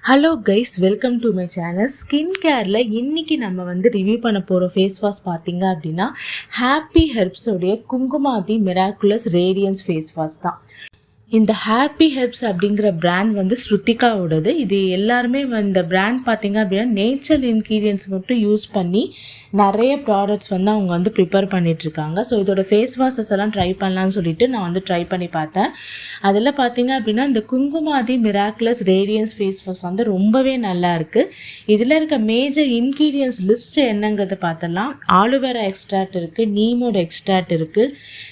Hello guys, welcome to my channel. Skin கேரில் இன்றைக்கி நம்ம ரிவ்யூ பண்ண போகிற ஃபேஸ் வாஷ் பார்த்திங்க அப்படின்னா ஹாப்பி ஹெர்ப்ஸோடைய Kumkumadi miraculous radiance face wash தான். இந்த ஹாப்பி ஹெர்ப்ஸ் அப்படிங்கிற பிராண்ட் ஸ்ருத்திகாவோடது. இது எல்லாருமே இந்த பிராண்ட் பார்த்திங்க அப்படின்னா நேச்சுரல் இன்க்ரீடியன்ஸ் மட்டும் யூஸ் பண்ணி நிறைய ப்ராடக்ட்ஸ் அவங்க ப்ரிப்பேர் பண்ணிகிட்ருக்காங்க. ஸோ இதோட ஃபேஸ் வாஷஸ் எல்லாம் ட்ரை பண்ணலான்னு சொல்லிட்டு நான் ட்ரை பண்ணி பார்த்தேன். அதில் பார்த்திங்க அப்படின்னா இந்த Kumkumadi miraculous radiance face wash ரொம்பவே நல்லா இருக்குது. இதில் இருக்க மேஜர் இன்க்ரீடியன்ஸ் லிஸ்ட் என்னங்கிறத பார்த்தலாம். ஆலுவேரா எக்ஸ்ட்ராக்ட் இருக்குது, நீமோட எக்ஸ்ட்ராக்ட் இருக்குது,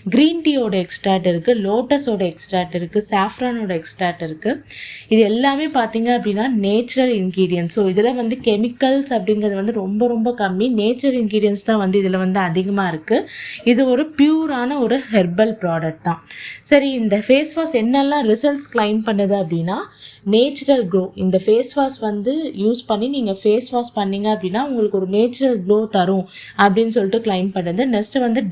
க்ரீன் டீயோட எக்ஸ்ட்ராக்ட் இருக்குது, லோட்டஸோட எக்ஸ்ட்ராக்ட் இருக்குது, சாஃப்ரானோட எக்ஸ்ட்ராக்ட் இருக்குது. இது எல்லாமே பார்த்தீங்க அப்படின்னா நேச்சுரல் இன்க்ரீடியன்ஸ். ஸோ இதில் கெமிக்கல்ஸ் அப்படிங்கிறது ரொம்ப ரொம்ப கம்மி. நேச்சுரல் இன்க்ரீடியன்ஸ் தான் இதில் அதிகமாக இருக்குது. இது ஒரு பியூரான ஒரு ஹெர்பல் ப்ராடக்ட் தான். சரி, இந்த ஃபேஸ் வாஷ் என்னெல்லாம் ரிசல்ட்ஸ் கிளைம் பண்ணுது அப்படின்னா நேச்சுரல் க்ளோ. இந்த ஃபேஸ் வாஷ் யூஸ் பண்ணி நீங்கள் ஃபேஸ் வாஷ் பண்ணிங்க அப்படின்னா உங்களுக்கு ஒரு நேச்சுரல் க்ளோ தரும் அப்படின்னு சொல்லிட்டு கிளைம் பண்ணுது. நெக்ஸ்ட்டு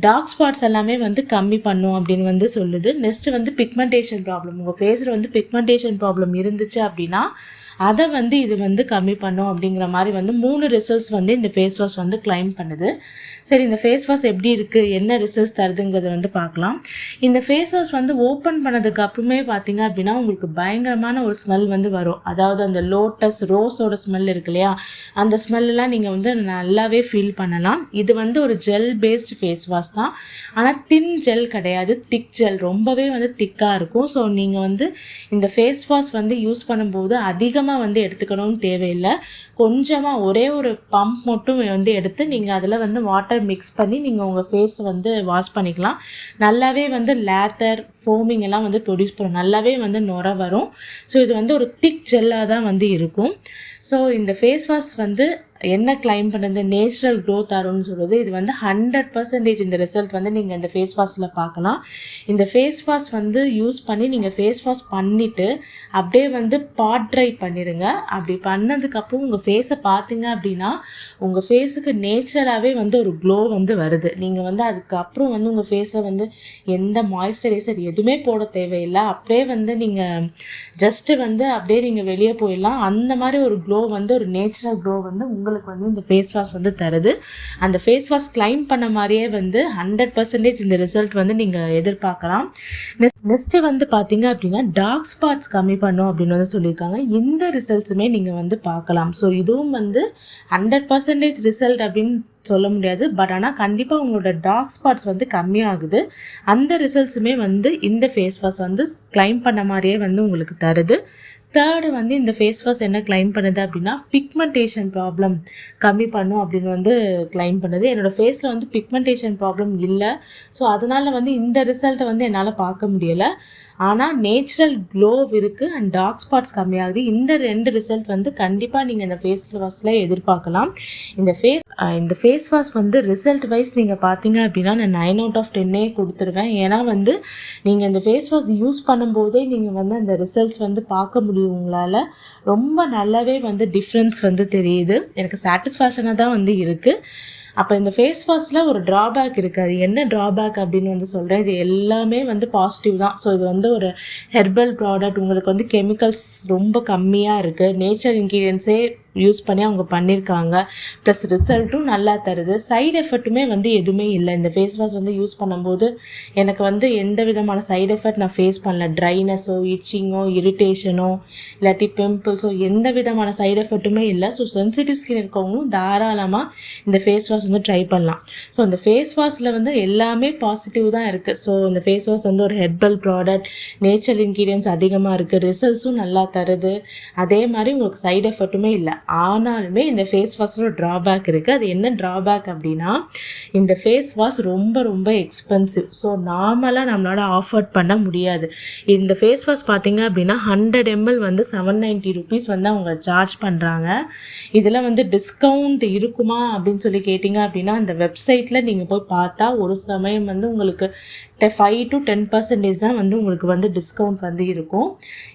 டார்க் ஸ்பாட்ஸ் எல்லாமே கம்மி பண்ணும் அப்படின்னு சொல்லுது. நெக்ஸ்ட்டு பிக்மெண்டேஷன் ப்ராப்ளம், உங்கள் ஃபேஸில் பிக்மெண்டேஷன் ப்ராப்ளம் இருந்துச்சு அப்படின்னா அதை இது கம்மி பண்ணும் அப்படிங்கிற மாதிரி 3 ரிசல்ட்ஸ் இந்த ஃபேஸ் வாஷ் கிளைம் பண்ணுது. சரி, இந்த ஃபேஸ் வாஷ் எப்படி இருக்குது, என்ன ரிசல்ட்ஸ் தருதுங்கிறத பார்க்கலாம். இந்த ஃபேஸ் வாஷ் ஓப்பன் பண்ணதுக்கு அப்புறமே பார்த்தீங்க அப்படின்னா உங்களுக்கு பயங்கரமான ஒரு ஸ்மெல் வரும். அதாவது அந்த லோட்டஸ் ரோஸோட ஸ்மெல் இருக்கு இல்லையா, அந்த ஸ்மெல்லாம் நீங்கள் நல்லாவே ஃபீல் பண்ணலாம். இது ஒரு ஜெல் பேஸ்டு ஃபேஸ் வாஷ் தான். ஆனால் தின் ஜெல் கிடையாது, திக் ஜெல். ரொம்பவே திக்காக இருக்கும். ஸோ நீங்கள் இந்த ஃபேஸ் வாஷ் யூஸ் பண்ணும்போது அதிகமாக எடுத்துக்கணும்னு தேவையில்லை. கொஞ்சமாக ஒரே ஒரு பம்ப் மட்டும் எடுத்து நீங்கள் அதில் வாட்டர் மிக்ஸ் பண்ணி நீங்கள் உங்கள் ஃபேஸை வாஷ் பண்ணிக்கலாம். நல்லாவே லேத்தர் ஃபோமிங் எல்லாம் ப்ரொடியூஸ் பண்ணும். நல்லாவே நுர வரும். ஸோ இது ஒரு திக் ஜெல்லாக தான் இருக்கும். ஸோ இந்த ஃபேஸ் வாஷ் என்ன கிளைம் பண்ணுறது, நேச்சுரல் க்ளோ தரும்னு சொல்லுது. இது 100% இந்த ரிசல்ட் நீங்கள் இந்த ஃபேஸ் வாஷில் பார்க்கலாம். இந்த ஃபேஸ் வாஷ் யூஸ் பண்ணி நீங்கள் ஃபேஸ் வாஷ் பண்ணிவிட்டு அப்படியே பாட் ட்ரை பண்ணிடுங்க. அப்படி பண்ணதுக்கப்புறம் உங்கள் ஃபேஸை பார்த்தீங்க அப்படின்னா உங்கள் ஃபேஸுக்கு நேச்சுரலாகவே ஒரு க்ளோ வருது. நீங்கள் அதுக்கப்புறம் உங்கள் ஃபேஸை எந்த மாய்ஸ்சரைசர் எதுவுமே போட தேவையில்லை. அப்படியே நீங்கள் ஜஸ்ட்டு அப்படியே நீங்கள் வெளியே போயிடலாம். அந்த மாதிரி ஒரு க்ளோ ஒரு நேச்சுரல் க்ளோ உங்களுக்கு இந்த ஃபேஸ் வாஷ் தருது. அந்த ஃபேஸ் வாஷ் கிளைம் பண்ண மாதிரியே 100% இந்த ரிசல்ட் நீங்கள் எதிர்பார்க்கலாம். நெக்ஸ்ட்டு பார்த்தீங்க அப்படின்னா டார்க் ஸ்பாட்ஸ் கம்மி பண்ணும் அப்படின்னு சொல்லியிருக்காங்க. இந்த ரிசல்ட்ஸுமே நீங்கள் பார்க்கலாம். ஸோ இதுவும் 100% ரிசல்ட் அப்படின்னு சொல்ல முடியாது. பட் ஆனால் கண்டிப்பாக உங்களோட டார்க் ஸ்பாட்ஸ் கம்மியாகுது. அந்த ரிசல்ட்ஸுமே இந்த ஃபேஸ் வாஷ் கிளைம் பண்ண மாதிரியே உங்களுக்கு தருது. தேர்டு இந்த ஃபேஸ் வாஷ் என்ன கிளைம் பண்ணுது அப்படின்னா பிக்மெண்டேஷன் ப்ராப்ளம் கம்மி பண்ணும் அப்படின்னு கிளைம் பண்ணுது. என்னோடய ஃபேஸில் பிக்மெண்டேஷன் ப்ராப்ளம் இல்லை. ஸோ அதனால் இந்த ரிசல்ட்டை என்னால் பார்க்க முடியலை. ஆனால் நேச்சுரல் க்ளோ இருக்குது அண்ட் டார்க் ஸ்பாட்ஸ் கம்மியாகுது. இந்த 2 ரிசல்ட் கண்டிப்பாக நீங்கள் இந்த ஃபேஸ் வாஷில் எதிர்பார்க்கலாம். இந்த ஃபேஸ் வாஷ் ரிசல்ட் வைஸ் நீங்கள் பார்த்தீங்க அப்படின்னா நான் 9 out of 10 கொடுத்துருவேன். ஏன்னா நீங்கள் இந்த ஃபேஸ் வாஷ் யூஸ் பண்ணும்போதே நீங்கள் அந்த ரிசல்ட்ஸ் பார்க்க முடியும். உங்களால் ரொம்ப நல்லாவே டிஃப்ரென்ஸ் தெரியுது. எனக்கு சாட்டிஸ்ஃபேக்ஷனாக தான் இருக்குது. அப்போ இந்த ஃபேஸ் வாஷில் ஒரு ட்ராபேக் இருக்குது. அது என்ன ட்ராபேக் அப்படின்னு சொல்கிறேன். இது எல்லாமே பாசிட்டிவ் தான். ஸோ இது ஒரு ஹெர்பல் ப்ராடக்ட். உங்களுக்கு கெமிக்கல்ஸ் ரொம்ப கம்மியாக இருக்குது. நேச்சர் இன்க்ரீடியன்ஸே யூஸ் பண்ணி அவங்க பண்ணியிருக்காங்க. ப்ளஸ் ரிசல்ட்டும் நல்லா தருது. சைடு எஃபெக்ட்டுமே எதுவுமே இல்லை. இந்த ஃபேஸ் வாஷ் யூஸ் பண்ணும்போது எனக்கு எந்த விதமான சைடு எஃபெக்ட் நான் ஃபேஸ் பண்ணல. ட்ரைனஸோ இச்சிங்கோ இரிட்டேஷனோ இல்லாட்டி பிம்பிள்ஸோ எந்த விதமான சைடு எஃபெக்ட்டுமே இல்லை. ஸோ சென்சிட்டிவ் ஸ்கின் இருக்கவங்களும் தாராளமாக இந்த ஃபேஸ் வாஷ் ட்ரை பண்ணலாம். ஸோ இந்த ஃபேஸ் வாஷில் எல்லாமே பாசிட்டிவ் தான் இருக்குது. ஸோ இந்த ஃபேஸ் வாஷ் ஒரு ஹெர்பல் ப்ராடக்ட், நேச்சுரல் இன்க்ரீடியன்ஸ் அதிகமாக இருக்குது, ரிசல்ட்ஸும் நல்லா தருது. அதே மாதிரி உங்களுக்கு சைடு எஃபெக்ட்டுமே இல்லை. ஆனாலுமே இந்த ஃபேஸ் வாஷில் ஒரு ட்ராபேக் இருக்குது. அது என்ன ட்ராபேக் அப்படின்னா இந்த ஃபேஸ் வாஷ் ரொம்ப ரொம்ப எக்ஸ்பென்சிவ். ஸோ நார்மலாக நம்மளால் ஆஃபர்ட் பண்ண முடியாது. இந்த ஃபேஸ் வாஷ் பார்த்தீங்க அப்படின்னா 100 ml 790 rupees அவங்க சார்ஜ் பண்ணுறாங்க. இதில் டிஸ்கவுண்ட் இருக்குமா அப்படின்னு சொல்லி கேட்டிங்க அப்படின்னா அந்த வெப்சைட்டில் நீங்கள் போய் பார்த்தா ஒரு சமயம் உங்களுக்கு 5 to 10% தான் வந்து உங்களுக்கு வந்து டிஸ்கவுண்ட் வந்து இருக்கும்.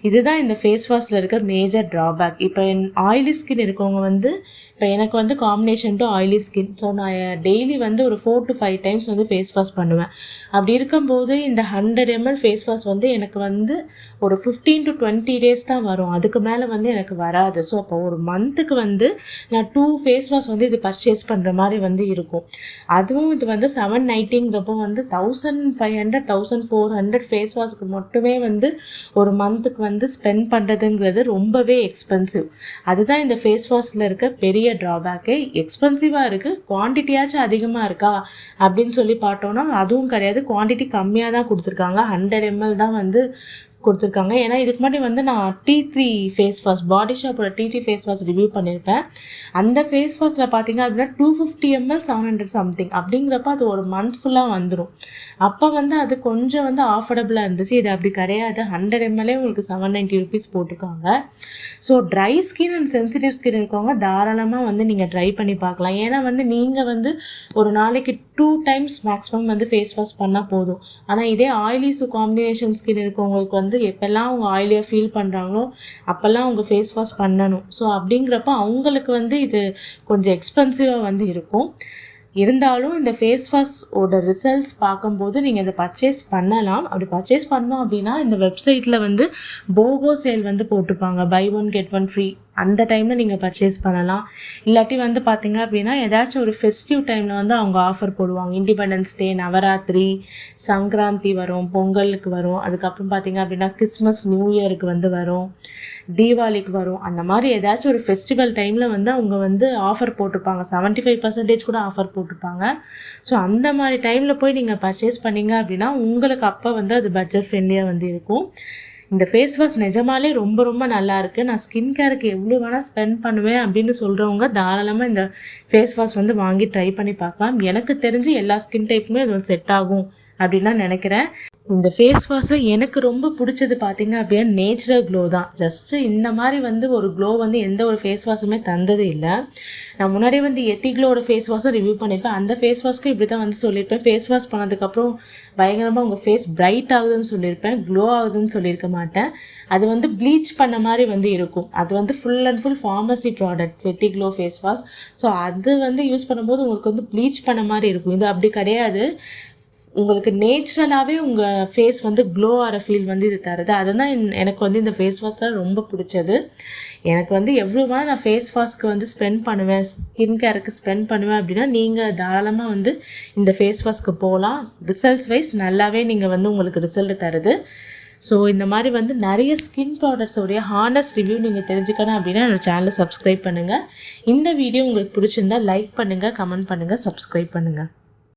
இதுதான் இந்த ஃபேஸ் வாஷில் இருக்க மேஜர் ட்ராபேக். இப்போ ஆயிலி ஸ்கின் இருக்கவங்க வந்து இப்போ எனக்கு வந்து combination to oily skin. So நான் டெய்லி வந்து ஒரு 4 to 5 டைம்ஸ் வந்து ஃபேஸ் வாஷ் பண்ணுவேன். அப்படி இருக்கும்போது இந்த 100 ml ஃபேஸ் வாஷ் வந்து எனக்கு வந்து ஒரு 15 to 20 டேஸ் தான் வரும். அதுக்கு மேலே வந்து எனக்கு வராது. ஸோ அப்போ ஒரு மந்த்துக்கு வந்து நான் 2 ஃபேஸ் வாஷ் வந்து இது பர்ச்சேஸ் பண்ணுற மாதிரி வந்து இருக்கும். அதுவும் இது வந்து 790ங்கிறப்போ வந்து 1500 1400 ஃபேஸ் வாஷ்க்கு மட்டுமே வந்து ஒரு மந்த்துக்கு வந்து ஸ்பெண்ட் பண்ணுறதுங்கிறது ரொம்பவே எக்ஸ்பென்சிவ். அதுதான் இந்த ஃபேஸ் வாஷில் இருக்க பெரிய ட்ராபேக்கு. எக்ஸ்பென்சிவாக இருக்குது, குவான்டிட்டியாச்சும் அதிகமாக இருக்கா அப்படின்னு சொல்லி பார்த்தோன்னா அதுவும் கிடையாது. குவான்டிட்டி கம்மியாக தான் கொடுத்துருக்காங்க. 100 ml தான் வந்து கொடுத்துருக்காங்க. ஏன்னா இதுக்கு முன்னாடி வந்து நான் T3 ஃபேஸ் வாஷ், பாடி ஷாப்போட T3 ஃபேஸ் வாஷ் ரிவ்யூ பண்ணியிருப்பேன். அந்த ஃபேஸ் வாஷில் பார்த்தீங்க அப்படின்னா 250 ml 700 சம்திங். அப்படிங்கிறப்ப அது ஒரு மந்த் ஃபுல்லாக வந்துடும். அப்போ வந்து அது கொஞ்சம் வந்து ஆஃபர்டபுளாக இருந்துச்சு. இது அப்படி கிடையாது. 100 ml உங்களுக்கு 790 rupees போட்டிருக்காங்க. So dry skin and sensitive skin இருக்கவங்க தாராளமாக வந்து நீங்கள் ட்ரை பண்ணி பார்க்கலாம். ஏன்னா வந்து நீங்கள் வந்து ஒரு நாளைக்கு 2 டைம்ஸ் மேக்ஸிமம் வந்து ஃபேஸ் வாஷ் பண்ணால் போதும். ஆனால் இதே ஆயிலி காம்பினேஷன் ஸ்கின் இருக்கவங்களுக்கு வந்து எப்போல்லாம் அவங்க ஆயிலியாக ஃபீல் பண்ணுறாங்களோ அப்போல்லாம் அவங்க ஃபேஸ் வாஷ் பண்ணணும். ஸோ அப்படிங்கிறப்ப அவங்களுக்கு வந்து இது கொஞ்சம் எக்ஸ்பென்சிவாக வந்து இருக்கும். இருந்தாலும் இந்த ஃபேஸ் வாஷோட ரிசல்ட்ஸ் பார்க்கும்போது நீங்கள் இதை பர்ச்சேஸ் பண்ணலாம். அப்படி பர்ச்சேஸ் பண்ணோம் அப்படின்னா இந்த வெப்சைட்டில் வந்து போகோ சேல் வந்து போட்டுப்பாங்க, பை 1 get 1 ஃப்ரீ. அந்த டைமில் நீங்கள் பர்ச்சேஸ் பண்ணலாம். இல்லாட்டி வந்து பார்த்திங்க அப்படின்னா ஏதாச்சும் ஒரு ஃபெஸ்டிவ் டைமில் வந்து அவங்க ஆஃபர் போடுவாங்க. இண்டிபெண்டன்ஸ் டே, நவராத்திரி, சங்கராந்தி வரும், பொங்கலுக்கு வரும், அதுக்கப்புறம் பார்த்திங்க அப்படின்னா கிறிஸ்மஸ் நியூ இயருக்கு வந்து வரும், தீபாவளிக்கு வரும். அந்த மாதிரி ஏதாச்சும் ஒரு ஃபெஸ்டிவல் டைமில் வந்து அவங்க வந்து ஆஃபர் போட்டிருப்பாங்க. 75% கூட ஆஃபர் போட்டிருப்பாங்க. ஸோ அந்த மாதிரி டைமில் போய் நீங்கள் பர்ச்சேஸ் பண்ணிங்க அப்படின்னா உங்களுக்கு அப்போ வந்து அது பட்ஜெட் ஃப்ரெண்ட்லியாக வந்து இருக்கும். இந்த ஃபேஸ் வாஷ் நிஜமாலே ரொம்ப ரொம்ப நல்லாயிருக்கு. நான் ஸ்கின் கேருக்கு எவ்வளோ வேணால் ஸ்பெண்ட் பண்ணுவேன் அப்படின்னு சொல்கிறவங்க தாராளமாக இந்த ஃபேஸ் வாஷ் வந்து வாங்கி ட்ரை பண்ணி பார்க்கலாம். எனக்கு தெரிஞ்சு எல்லா ஸ்கின் டைப்புமே அது செட் ஆகும் அப்படின்னு நான் நினைக்கிறேன். இந்த ஃபேஸ் வாஷில் எனக்கு ரொம்ப பிடிச்சது பார்த்திங்க அப்படின்னா நேச்சுரல் க்ளோ தான். ஜஸ்ட்டு இந்த மாதிரி வந்து ஒரு க்ளோ வந்து எந்த ஒரு ஃபேஸ் வாஷுமே தந்தது இல்லை. நான் முன்னாடியே வந்து எத்திக்ளோட ஃபேஸ் வாஷை ரிவ்யூ பண்ணியிருப்பேன். அந்த ஃபேஸ் வாஷ்க்கு இப்படி தான் வந்து சொல்லியிருப்பேன். ஃபேஸ் வாஷ் பண்ணதுக்கப்புறம் பயங்கரமாக உங்கள் ஃபேஸ் பிரைட் ஆகுதுன்னு சொல்லியிருப்பேன், க்ளோ ஆகுதுன்னு சொல்லியிருக்க மாட்டேன். அது வந்து ப்ளீச் பண்ண மாதிரி வந்து இருக்கும். அது வந்து full and full pharmacy product எத்திக்ளோ ஃபேஸ் வாஷ். ஸோ அது வந்து யூஸ் பண்ணும்போது உங்களுக்கு வந்து ப்ளீச் பண்ண மாதிரி இருக்கும். இது அப்படி கிடையாது. உங்களுக்கு நேச்சுரலாகவே உங்கள் ஃபேஸ் வந்து க்ளோ ஆகிற ஃபீல் வந்து இது தருது. அதுதான் எனக்கு வந்து இந்த ஃபேஸ் வாஷில் ரொம்ப பிடிச்சது. எனக்கு வந்து எவ்வளோவா நான் ஃபேஸ் வாஷ்க்கு வந்து ஸ்பெண்ட் பண்ணுவேன், ஸ்கின் கேருக்கு ஸ்பெண்ட் பண்ணுவேன் அப்படின்னா நீங்கள் தாராளமாக வந்து இந்த ஃபேஸ் வாஷ்க்கு போகலாம். ரிசல்ட்ஸ் வைஸ் நல்லாவே நீங்கள் வந்து உங்களுக்கு ரிசல்ட் தருது. ஸோ இந்த மாதிரி வந்து நிறைய ஸ்கின் ப்ராடக்ட்ஸோடைய ஹானஸ்ட் ரிவ்யூ நீங்கள் தெரிஞ்சுக்கணும் அப்படின்னா என்னோட சேனலை சப்ஸ்கிரைப் பண்ணுங்கள். இந்த வீடியோ உங்களுக்கு பிடிச்சிருந்தால் லைக் பண்ணுங்கள், கமெண்ட் பண்ணுங்கள், சப்ஸ்கிரைப் பண்ணுங்கள்.